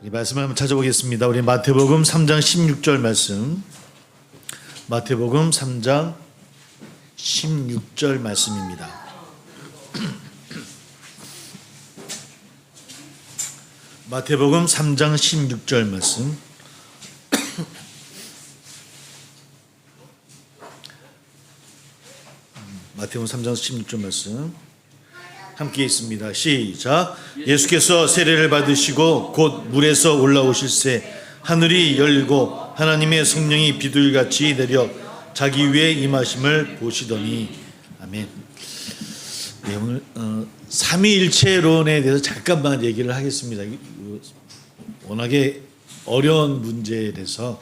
이 말씀을 한번 찾아보겠습니다. 우리 마태복음 3장 16절 말씀. 마태복음 3장 16절 말씀입니다. 마태복음 3장 16절 말씀. 마태복음 3장 16절 말씀 함께 있습니다. 시작. 예수께서 세례를 받으시고 곧 물에서 올라오실새 하늘이 열리고 하나님의 성령이 비둘기같이 내려 자기 위에 임하심을 보시더니. 아멘. 네, 오늘 삼위일체론에 대해서 잠깐만 얘기를 하겠습니다. 워낙에 어려운 문제에 대해서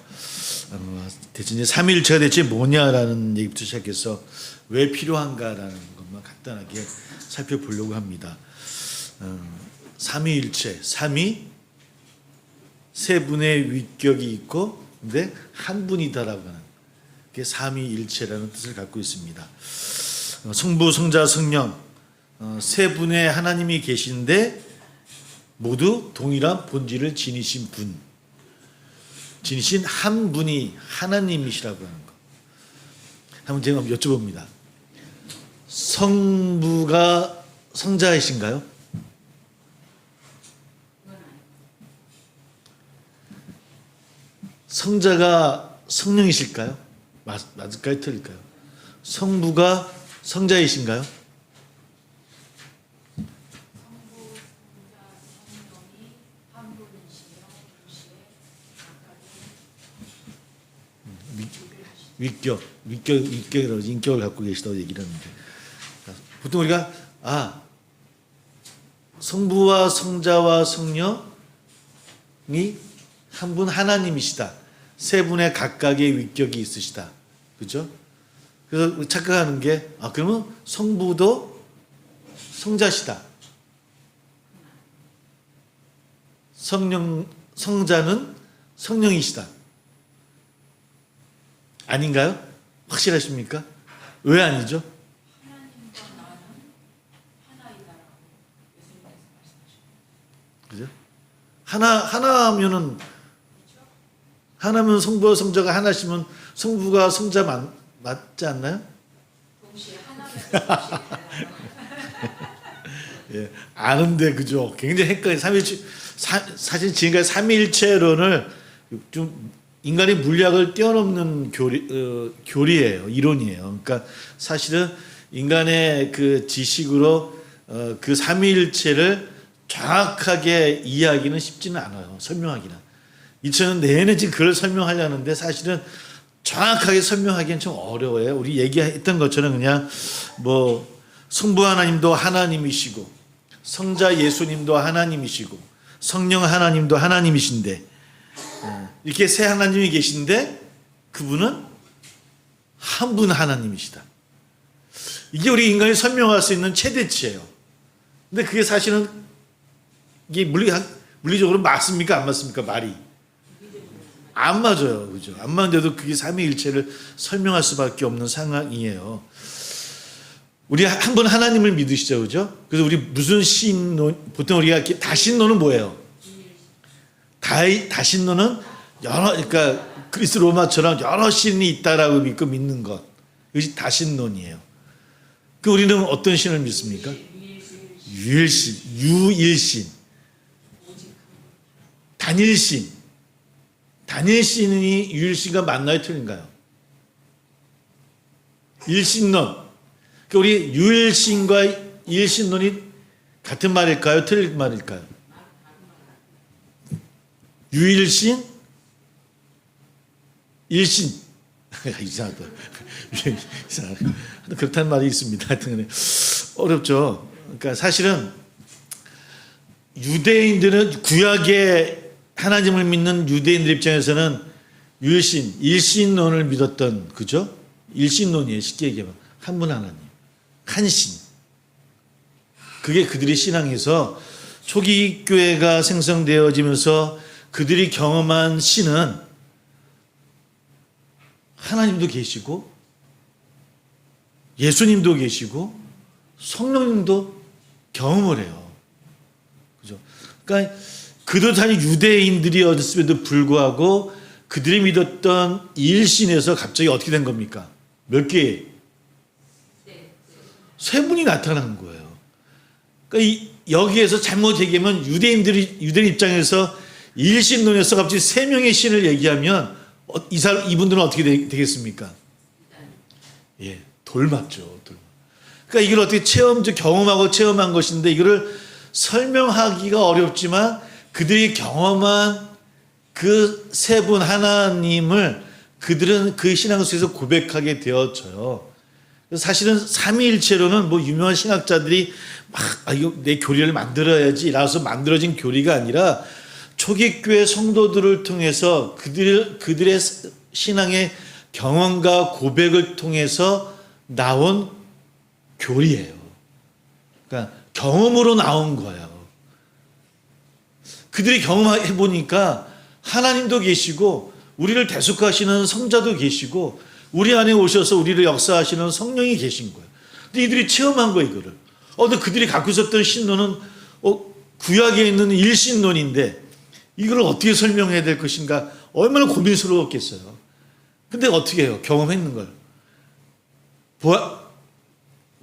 대체 이제 삼위일체가 대체 뭐냐라는 얘기부터 시작해서 왜 필요한가라는 것만 간단하게 살펴보려고 합니다. 삼위일체, 삼위 세 분의 위격이 있고 근데 한 분이다라고 하는 게 삼위일체라는 뜻을 갖고 있습니다. 성부, 성자, 성령 세 분의 하나님이 계신데 모두 동일한 본질을 지니신 분, 지니신 한 분이 하나님이시라고 하는 것. 한번 제가 여쭤봅니다. 성부가 성자이신가요? 성자가 성령이실까요? 맞을까요? 틀릴까요? 성부가 성자이신가요? 위격이라고 인격을 갖고 계시다고 얘기를 하는데 보통 우리가 성부와 성자와 성령이 한 분 하나님이시다. 세 분의 각각의 위격이 있으시다. 그죠? 그래서 착각하는 게 그러면 성부도 성자시다. 성자는 성령이시다. 아닌가요? 확실하십니까? 왜 아니죠? 그죠? 하나면 성부와 성자가 하나시면 성부가 성자 맞지 않나요? 예, 아는데 그죠? 굉장히 헷갈려. 사실 지금까지 삼위일체론을 좀 인간의 물리학을 뛰어넘는 교리예요. 이론이에요. 그러니까 사실은 인간의 그 지식으로 그 삼위일체를 정확하게 이해하기는 쉽지는 않아요. 설명하기는. 2000년 내내 지금 그걸 설명하려는데 사실은 정확하게 설명하기는 좀 어려워요. 우리 얘기했던 것처럼 그냥 성부 하나님도 하나님이시고 성자 예수님도 하나님이시고 성령 하나님도 하나님이신데 이렇게 세 하나님이 계신데 그분은 한 분 하나님이시다. 이게 우리 인간이 설명할 수 있는 최대치예요. 근데 그게 사실은 이게 물리적으로 맞습니까? 안 맞습니까? 말이 안 맞아요. 그죠? 안 맞는데도 그게 삼위일체를 설명할 수밖에 없는 상황이에요. 우리 한 분 하나님을 믿으시죠. 그죠? 그래서 우리 무슨 신론, 보통 우리가 다신론은 뭐예요? 다신론은 그러니까 그리스 로마처럼 여러 신이 있다라고 믿고 믿는 것. 이것이 다신론이에요. 우리는 어떤 신을 믿습니까? 유일신. 단일신이 유일신과 맞나요? 틀린가요? 일신론. 우리 유일신과 일신론이 같은 말일까요? 틀린 말일까요? 유일신, 일신. 이상하다. 그렇다는 말이 있습니다. 하여튼 어렵죠. 그러니까 사실은 유대인들은 구약의 하나님을 믿는 유대인들 입장에서는 유일신, 일신론을 믿었던 그죠? 일신론이에요. 쉽게 얘기하면 한 분 하나님, 한 신. 그게 그들의 신앙에서 초기 교회가 생성되어지면서 그들이 경험한 신은 하나님도 계시고 예수님도 계시고 성령님도 경험을 해요. 그죠? 그러니까 그도 다 유대인들이었음에도 불구하고 그들이 믿었던 일신에서 갑자기 어떻게 된 겁니까? 몇 개? 세 분이 나타난 거예요. 그러니까 여기에서 잘못 얘기하면 유대인 입장에서 일신론에서 갑자기 세 명의 신을 얘기하면 이분들은 어떻게 되겠습니까? 예, 돌맞죠. 그러니까 이걸 어떻게 경험하고 체험한 것인데 이거를 설명하기가 어렵지만 그들이 경험한 그 세 분 하나님을 그들은 그 신앙 속에서 고백하게 되었죠. 사실은 삼위일체로는 뭐 유명한 신학자들이 막 이거 내 교리를 만들어야지 라서 만들어진 교리가 아니라 초기교회 성도들을 통해서 그들의 신앙의 경험과 고백을 통해서 나온 교리예요. 그러니까 경험으로 나온 거예요. 그들이 경험해 보니까 하나님도 계시고 우리를 대속하시는 성자도 계시고 우리 안에 오셔서 우리를 역사하시는 성령이 계신 거예요. 근데 이들이 체험한 거예요, 이거를. 근데 그들이 갖고 있었던 신론은 구약에 있는 일신론인데 이걸 어떻게 설명해야 될 것인가 얼마나 고민스러웠겠어요. 근데 어떻게 해요? 경험했는 걸.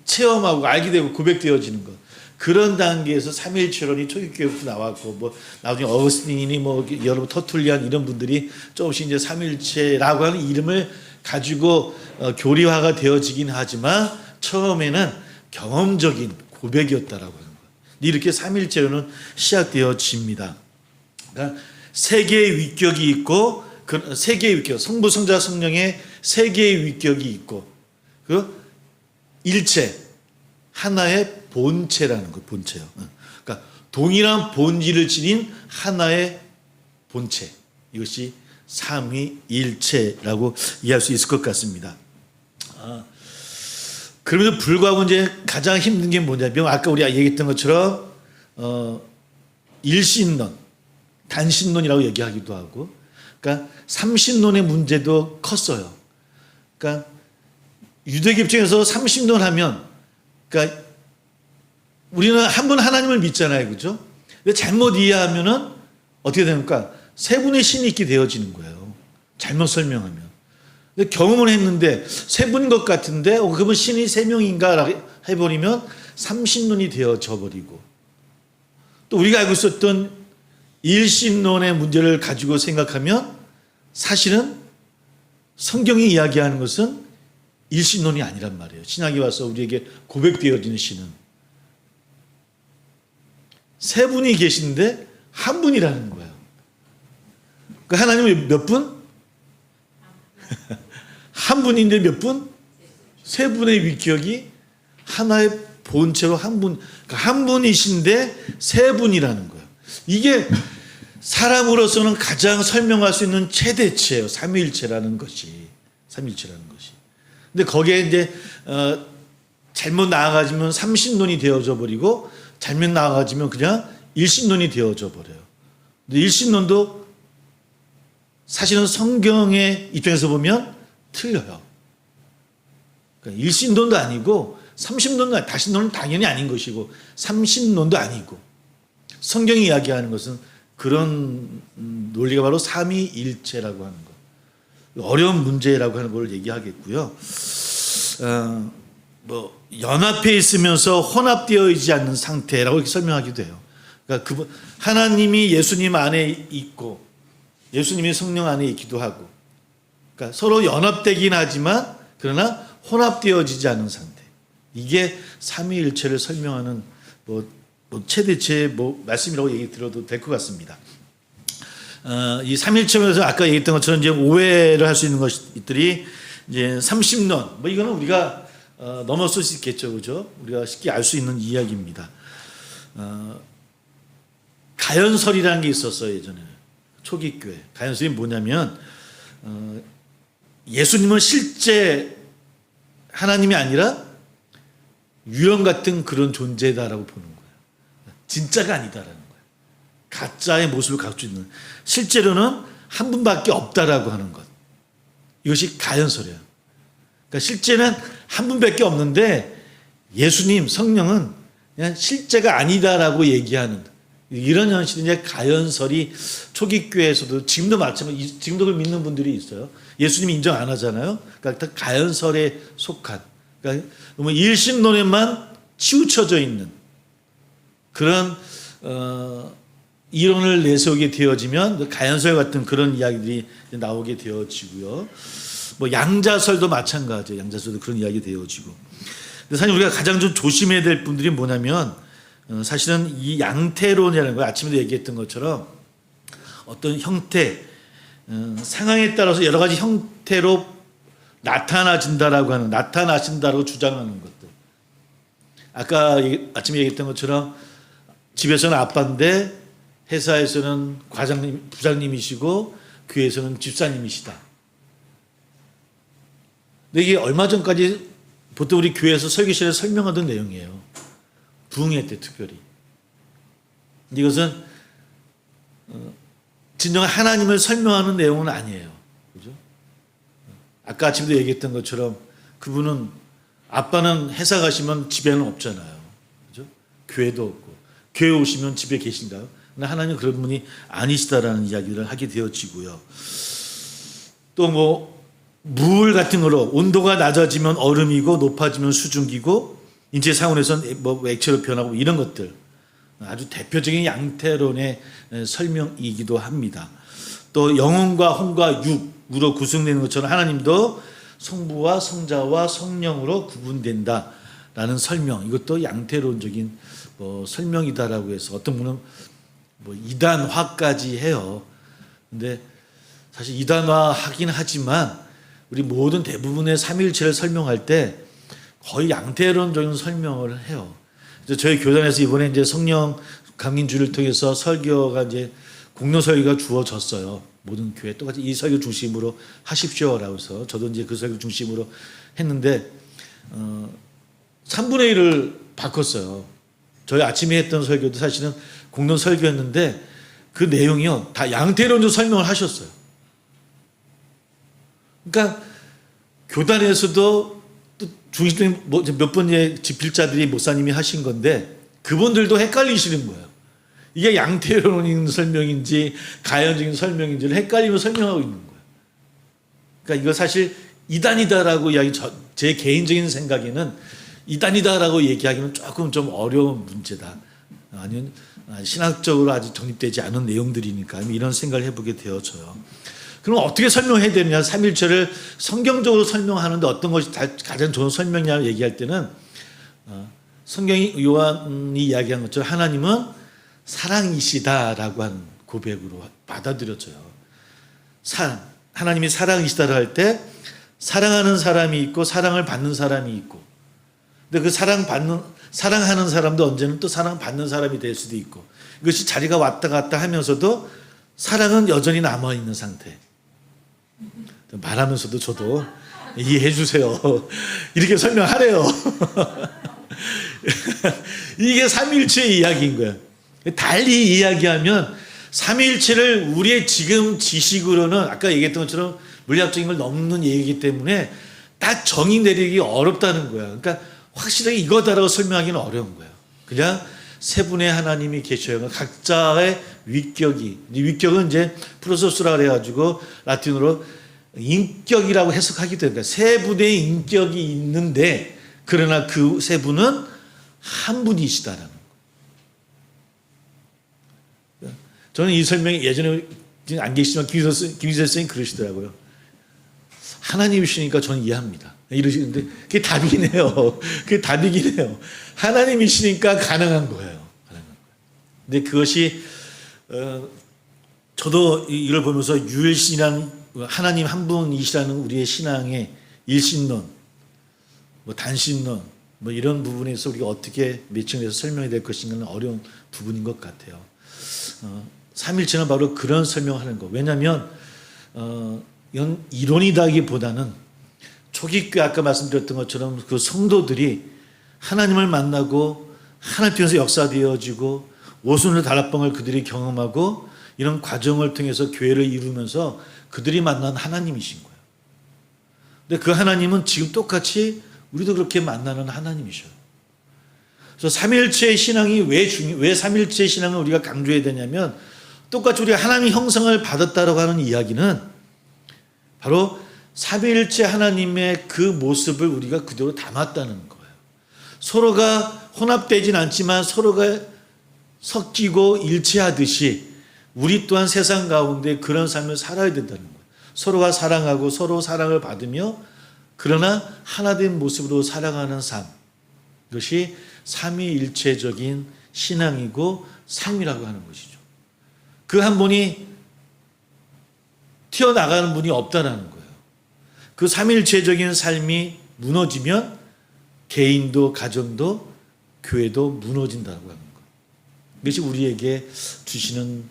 체험하고 알게 되고 고백되어지는 것. 그런 단계에서 삼위일체론이 초기교회부터 나왔고 뭐 나중에 어거스틴이 뭐 여러분 터툴리안 이런 분들이 조금씩 이제 삼위일체라고 하는 이름을 가지고 교리화가 되어지긴 하지만 처음에는 경험적인 고백이었다라고 하는 거예요. 이렇게 삼위일체론은 시작되어집니다. 그러니까 세 개의 위격이 있고 그 세 개의 위격, 성부, 성자, 성령의 세 개의 위격이 있고 그 일체 하나의 본체라는 거, 본체요. 그러니까 동일한 본질을 지닌 하나의 본체. 이것이 삼위일체라고 이해할 수 있을 것 같습니다. 그럼에도 불구하고 이제 가장 힘든 게 뭐냐면 아까 우리가 얘기했던 것처럼 일신론, 단신론이라고 얘기하기도 하고, 그러니까 삼신론의 문제도 컸어요. 그러니까 유대교 입장에서 삼신론 하면, 그러니까 우리는 한 분 하나님을 믿잖아요, 그죠? 근데 잘못 이해하면은 어떻게 됩니까? 세 분의 신이 있게 되어지는 거예요. 잘못 설명하면. 근데 경험을 했는데 세 분인 것 같은데 그러면 신이 세 명인가 해버리면 삼신론이 되어져 버리고 또 우리가 알고 있었던 일신론의 문제를 가지고 생각하면 사실은 성경이 이야기하는 것은 일신론이 아니란 말이에요. 신약이 와서 우리에게 고백되어지는 신은 세 분이 계신데 한 분이라는 거예요. 그 하나님은 몇 분? 한 분인데 몇 분? 세 분의 위격이 하나의 본체로 한 분, 그러니까 한 분이신데 세 분이라는 거예요. 이게 사람으로서는 가장 설명할 수 있는 최대치예요. 삼위일체라는 것이. 삼위일체라는 것이. 근데 거기에 이제 잘못 나아가지면 삼신론이 되어져 버리고 잘못 나아가지면 그냥 일신론이 되어져 버려요. 근데 일신론도 사실은 성경의 입장에서 보면 틀려요. 그러니까 일신론도 아니고 삼신론도 아니고 다신론은 당연히 아닌 것이고 삼신론도 아니고 성경이 이야기하는 것은 그런 논리가 바로 삼위일체라고 하는 것. 어려운 문제라고 하는 걸 얘기하겠고요. 뭐 연합해 있으면서 혼합되어 있지 않는 상태라고 이렇게 설명하기도 해요. 그러니까 하나님이 예수님 안에 있고 예수님이 성령 안에 있기도 하고, 그러니까 서로 연합되긴 하지만 그러나 혼합되어지지 않은 상태. 이게 삼위일체를 설명하는 뭐 최대치의 말씀이라고 얘기 들어도 될 것 같습니다. 이 삼위일체에서 아까 얘기했던 것처럼 이제 오해를 할 수 있는 것들이 이제 삼신론, 뭐 이거는 우리가 넘어설 수 있겠죠, 그죠? 우리가 쉽게 알 수 있는 이야기입니다. 가연설이라는 게 있었어요, 예전에. 초기교회. 가연설이 뭐냐면, 예수님은 실제 하나님이 아니라 유령 같은 그런 존재다라고 보는 거예요. 진짜가 아니다라는 거예요. 가짜의 모습을 갖고 있는. 실제로는 한 분밖에 없다라고 하는 것. 이것이 가연설이에요. 그러니까 실제는 한 분밖에 없는데 예수님, 성령은 그냥 실제가 아니다라고 얘기하는 이런 현실이 이제 가연설이 초기 교회에서도 지금도 마찬가지, 지금도 그걸 믿는 분들이 있어요. 예수님 인정 안 하잖아요. 그러니까 다 가연설에 속한, 그러니까 너무 일신론에만 치우쳐져 있는 그런 이론을 내세우게 되어지면 가연설 같은 그런 이야기들이 나오게 되어지고요. 뭐 양자설도 마찬가지예요. 양자설도 그런 이야기 되어지고. 근데 사실 우리가 가장 좀 조심해야 될 분들이 뭐냐면 사실은 이 양태론이라는 거 아침에도 얘기했던 것처럼 어떤 형태, 상황에 따라서 여러 가지 형태로 나타나신다라고 주장하는 것들. 아까 아침에 얘기했던 것처럼 집에서는 아빠인데 회사에서는 과장님, 부장님이시고 교회에서는 집사님이시다. 근데 이게 얼마 전까지 보통 우리 교회에서 설교실에 설명하던 내용이에요. 부흥회 때 특별히. 이것은 진정한 하나님을 설명하는 내용은 아니에요. 그죠? 아까 아침에도 얘기했던 것처럼 그분은 아빠는 회사 가시면 집에는 없잖아요. 그죠? 교회도 없고. 교회 오시면 집에 계신가요? 근데 하나님은 그런 분이 아니시다라는 이야기를 하게 되어지고요. 또 뭐 물 같은 거로 온도가 낮아지면 얼음이고 높아지면 수증기고 인체 상온에서는 뭐 액체로 변하고 이런 것들 아주 대표적인 양태론의 설명이기도 합니다. 또 영혼과 혼과 육으로 구성되는 것처럼 하나님도 성부와 성자와 성령으로 구분된다라는 설명, 이것도 양태론적인 설명이다라고 해서 어떤 분은 뭐 이단화까지 해요. 근데 사실 이단화 하긴 하지만 우리 모든 대부분의 삼위일체를 설명할 때 거의 양태론적인 설명을 해요. 그래서 저희 교단에서 이번에 이제 성령 강인주를 통해서 설교가 이제 공론 설교가 주어졌어요. 모든 교회 똑같이 이 설교 중심으로 하십시오라고 해서 저도 이제 그 설교 중심으로 했는데 3분의 1을 바꿨어요. 저희 아침에 했던 설교도 사실은 공론 설교였는데 그 내용이요 다 양태론적으로 설명을 하셨어요. 그러니까 교단에서도 또 중심적인 몇 번의 집필자들이 목사님이 하신 건데 그분들도 헷갈리시는 거예요. 이게 양태론인 설명인지 가연적인 설명인지를 헷갈리며 설명하고 있는 거예요. 그러니까 이거 사실 이단이다라고 이야기, 제 개인적인 생각에는 이단이다라고 얘기하기는 조금 좀 어려운 문제다. 아니면 신학적으로 아직 정립되지 않은 내용들이니까 이런 생각을 해보게 되어져요. 그럼 어떻게 설명해야 되느냐? 삼일체를 성경적으로 설명하는데 어떤 것이 가장 좋은 설명이냐고 얘기할 때는 성경이 요한이 이야기한 것처럼 하나님은 사랑이시다라고 한 고백으로 받아들여져요. 하나님이 사랑이시다를 할 때 사랑하는 사람이 있고 사랑을 받는 사람이 있고, 근데 그 사랑하는 사람도 언제는 또 사랑받는 사람이 될 수도 있고, 이것이 자리가 왔다 갔다 하면서도 사랑은 여전히 남아있는 상태. 말하면서도 저도 이해해 주세요. 이렇게 설명하래요. 이게 삼위일체의 이야기인 거예요. 달리 이야기하면 삼위일체를 우리의 지금 지식으로는 아까 얘기했던 것처럼 물리학적인 걸 넘는 얘기이기 때문에 딱 정의 내리기 어렵다는 거야. 그러니까 확실하게 이거다라고 설명하기는 어려운 거예요. 그냥 세 분의 하나님이 계셔요. 각자의 위격은 이제 프로소스라 그래가지고 라틴어로 인격이라고 해석하기도 합니다. 세 분의 인격이 있는데 그러나 그 세 분은 한 분이시다라는 거예요. 저는 이 설명이 예전에 안 계시지만 김희선 선생님이 그러시더라고요. 하나님이시니까 저는 이해합니다. 이러시는데 그게 답이네요. 그게 답이긴 해요. 하나님이시니까 가능한 거예요. 근데 그것이 저도 이걸 보면서 유일신이라는 하나님 한 분이시라는 우리의 신앙의 일신론, 뭐 단신론, 뭐 이런 부분에서 우리가 어떻게 매칭해서 설명해야 될 것인가는 어려운 부분인 것 같아요. 삼일체는 바로 그런 설명하는 거. 왜냐하면 이건 이론이다기보다는 초기교회 아까 말씀드렸던 것처럼 그 성도들이 하나님을 만나고 하나님 통해서 역사되어지고 오순절 다락방을 그들이 경험하고 이런 과정을 통해서 교회를 이루면서 그들이 만난 하나님이신 거예요. 근데 그 하나님은 지금 똑같이 우리도 그렇게 만나는 하나님이셔요. 그래서 삼일체 신앙이 왜 삼일체 신앙을 우리가 강조해야 되냐면, 똑같이 우리가 하나님의 형상을 받았다라고 하는 이야기는 바로 삼위일체 하나님의 그 모습을 우리가 그대로 담았다는 거예요. 서로가 혼합되진 않지만 서로가 섞이고 일치하듯이 우리 또한 세상 가운데 그런 삶을 살아야 된다는 거예요. 서로가 사랑하고 서로 사랑을 받으며 그러나 하나된 모습으로 살아가는 삶, 이것이 삼위일체적인 신앙이고 삶이라고 하는 것이죠. 그 한 분이 튀어나가는 분이 없다라는 거예요. 그 삼일체적인 삶이 무너지면 개인도 가정도 교회도 무너진다고 하는 거예요. 이것이 우리에게 주시는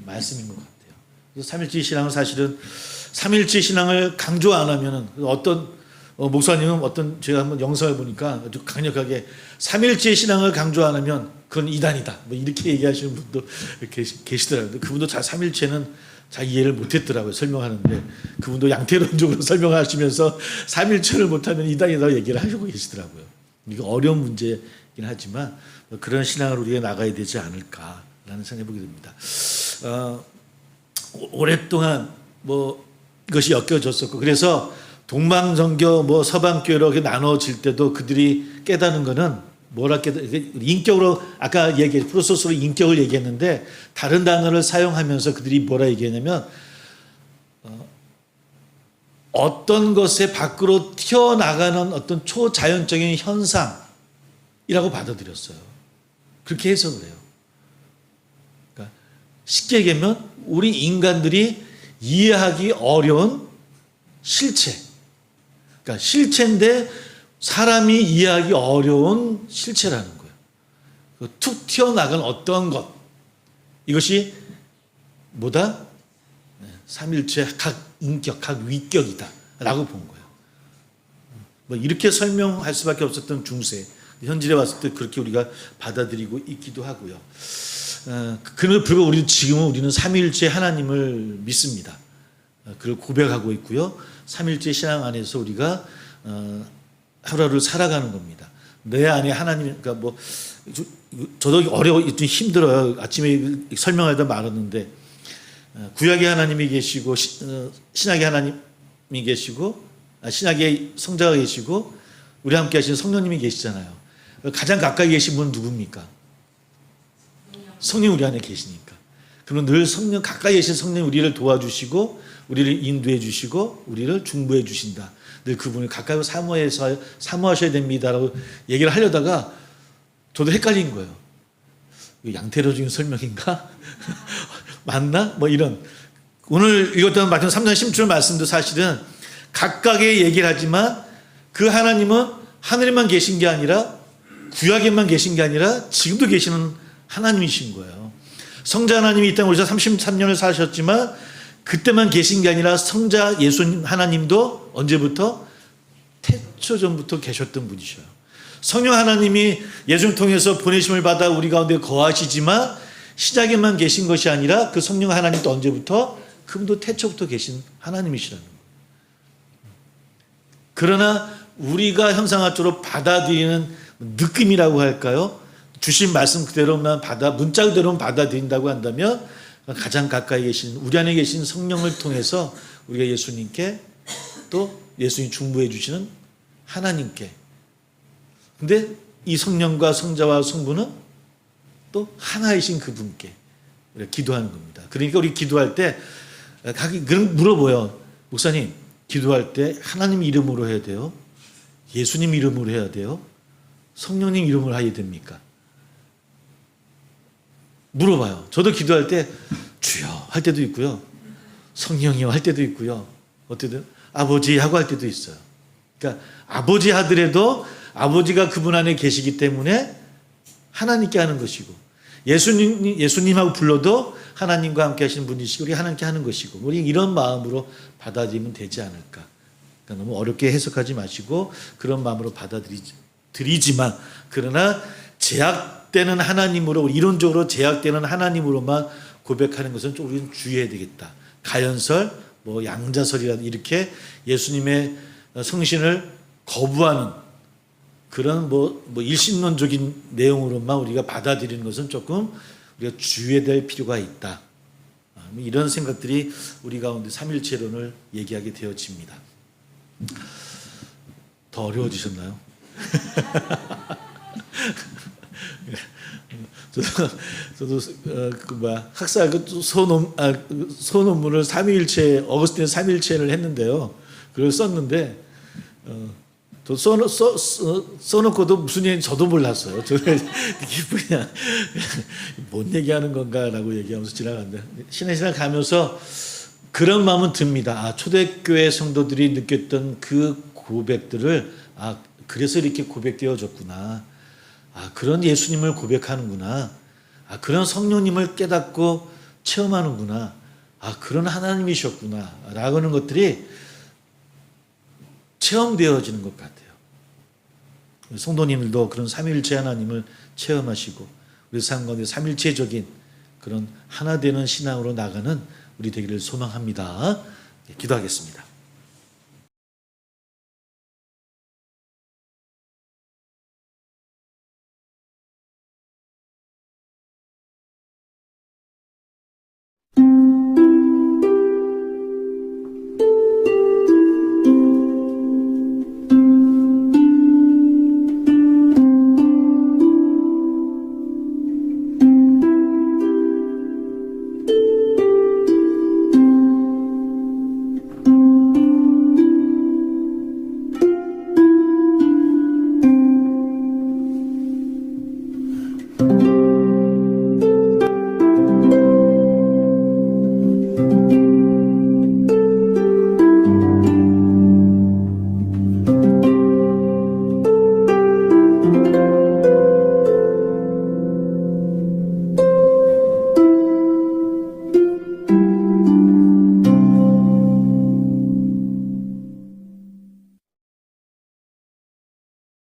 말씀인 것 같아요. 그래서 삼일체 신앙은 사실은 삼일체 신앙을 강조 안 하면은 어떤 목사님은 제가 한번 영상을 보니까 아주 강력하게 삼일체 신앙을 강조 안 하면 그건 이단이다, 뭐 이렇게 얘기하시는 분도 계시더라고요. 그분도 잘 삼일체는 잘 이해를 못했더라고요. 설명하는데 그분도 양태론적으로 설명하시면서 삼일체를 못하면 이단이라고 얘기를 하시고 계시더라고요. 이거 어려운 문제이긴 하지만 그런 신앙을 우리가 나가야 되지 않을까라는 생각해 보게 됩니다. 오랫동안 이것이 엮여졌었고, 그래서 동방정교 서방교로 나눠질 때도 그들이 깨닫는 거는 뭐라 인격으로, 아까 프로소스로 인격을 얘기했는데 다른 단어를 사용하면서 그들이 뭐라 얘기했냐면 어떤 것에 밖으로 튀어나가는 어떤 초자연적인 현상이라고 받아들였어요. 그렇게 해석을 해요. 그러니까 쉽게 얘기하면 우리 인간들이 이해하기 어려운 실체, 그러니까 실체인데 사람이 이해하기 어려운 실체라는 거예요. 툭 튀어나간 어떤 것, 이것이 뭐다? 삼일체 각 인격, 각 위격이다 라고 본 거예요. 이렇게 설명할 수밖에 없었던 중세, 현실에 왔을 때 그렇게 우리가 받아들이고 있기도 하고요. 그럼에도 불구하고 우리는 삼일체 하나님을 믿습니다. 그걸 고백하고 있고요. 삼일체 신앙 안에서 우리가 하루하루 살아가는 겁니다. 내 안에 하나님, 그러니까 저도 좀 힘들어요. 아침에 설명하다 말았는데, 구약의 하나님이 계시고 신약의 하나님이 계시고 신약의 성자가 계시고 우리 함께 하시는 성령님이 계시잖아요. 가장 가까이 계신 분은 누굽니까? 성령 우리 안에 계시니까. 그럼 늘 성령, 가까이 계신 성령이 우리를 도와주시고 우리를 인도해 주시고 우리를 중보해 주신다. 늘 그분을 가까이 사모하셔야 됩니다라고 얘기를 하려다가 저도 헷갈린 거예요. 양태로적인 설명인가? 맞나? 이런. 오늘 읽었던 마태복음 3장 16절 말씀도 사실은 각각의 얘기를 하지만 그 하나님은 하늘에만 계신 게 아니라 구약에만 계신 게 아니라 지금도 계시는 하나님이신 거예요. 성자 하나님이 이 땅에 오셔서 33년을 사셨지만 그때만 계신 게 아니라 성자 예수님 하나님도 언제부터? 태초 전부터 계셨던 분이셔요. 성령 하나님이 예수를 통해서 보내심을 받아 우리 가운데 거하시지만 시작에만 계신 것이 아니라 그 성령 하나님도 언제부터? 그분도 태초부터 계신 하나님이시라는 거예요. 그러나 우리가 형상학적으로 받아들이는 느낌이라고 할까요? 주신 말씀 그대로만 문자 그대로만 받아들인다고 한다면 가장 가까이 계신 우리 안에 계신 성령을 통해서 우리가 예수님께 또 예수님 중보해 주시는 하나님께, 근데 이 성령과 성자와 성부는 또 하나이신 그분께 기도하는 겁니다. 그러니까 우리 기도할 때 그럼 물어봐요. 목사님, 기도할 때 하나님 이름으로 해야 돼요? 예수님 이름으로 해야 돼요? 성령님 이름으로 해야 됩니까? 물어봐요. 저도 기도할 때 주여 할 때도 있고요. 성령이요 할 때도 있고요. 어때든 아버지 하고 할 때도 있어요. 그러니까 아버지 하더라도 아버지가 그분 안에 계시기 때문에 하나님께 하는 것이고, 예수님하고 불러도 하나님과 함께 하시는 분이시고 우리 하나님께 하는 것이고, 우리 이런 마음으로 받아들이면 되지 않을까. 그러니까 너무 어렵게 해석하지 마시고 그런 마음으로 받아들이지만, 그러나 제약되는 하나님으로, 이론적으로 제약되는 하나님으로만 고백하는 것은 좀 우리는 주의해야 되겠다. 가연설, 양자설이라든 이렇게 예수님의 성신을 거부하는 그런 뭐 일신론적인 내용으로만 우리가 받아들이는 것은 조금 우리가 주의해야 될 필요가 있다. 뭐 이런 생각들이 우리 가운데 삼일체론을 얘기하게 되어집니다. 더 어려워지셨나요? 저도 학사 소논문을 삼위일체 어거스틴 삼위일체를 했는데요. 그걸 썼는데 또 써놓고도 무슨 얘기인지 저도 몰랐어요. 저는 그냥 뭔 얘기하는 건가라고 얘기하면서 지나갔는데 신앙생활 가면서 그런 마음은 듭니다. 아, 초대교회 성도들이 느꼈던 그 고백들을 그래서 이렇게 고백되어졌구나. 그런 예수님을 고백하는구나. 그런 성령님을 깨닫고 체험하는구나. 그런 하나님이셨구나. 라고 하는 것들이 체험되어지는 것 같아요. 성도님들도 그런 삼위일체 하나님을 체험하시고 우리 삶 가운데 삼일체적인 그런 하나 되는 신앙으로 나가는 우리 되기를 소망합니다. 기도하겠습니다.